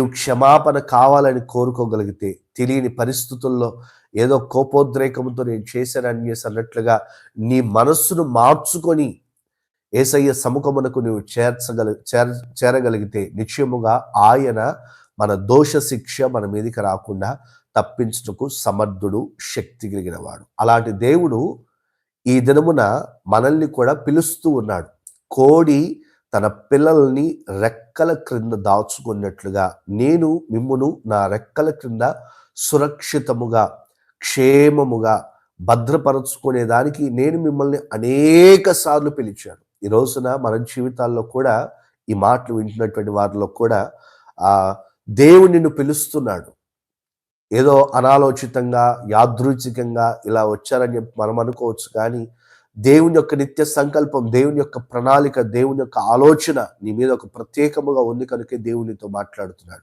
నీవు క్షమాపణ కావాలని కోరుకోగలిగితే, తెలియని పరిస్థితుల్లో ఏదో కోపోద్రేకంతో నేను చేశానని అన్నట్లుగా నీ మనస్సును మార్చుకొని యేసయ్య సముఖమునకు నువ్వు చేరగలిగితే నిశ్చయముగా ఆయన మన దోష శిక్ష మన మీదకి రాకుండా తప్పించుటకు సమర్థుడు, శక్తి కలిగిన వాడు. అలాంటి దేవుడు ఈ దినమున మనల్ని కూడా పిలుస్తూ ఉన్నాడు. కోడి తన పిల్లల్ని రెక్కల క్రింద దాచుకున్నట్లుగా నేను మిమ్మును నా రెక్కల క్రింద సురక్షితముగా, క్షేమముగా భద్రపరచుకునే దానికి నేను మిమ్మల్ని అనేక సార్లు పిలిచాను. ఈ రోజున మన జీవితాల్లో కూడా ఈ మాటలు వింటున్నటువంటి వారిలో కూడా దేవుడు నిన్ను పిలుస్తున్నాడు. ఏదో అనాలోచితంగా, యాదృచ్ఛికంగా ఇలా వచ్చారని చెప్పి మనం అనుకోవచ్చు, కానీ దేవుని యొక్క నిత్య సంకల్పం, దేవుని యొక్క ప్రణాళిక, దేవుని యొక్క ఆలోచన నీ మీద ఒక ప్రత్యేకముగా ఉంది కనుకే దేవునితో మాట్లాడుతున్నాడు.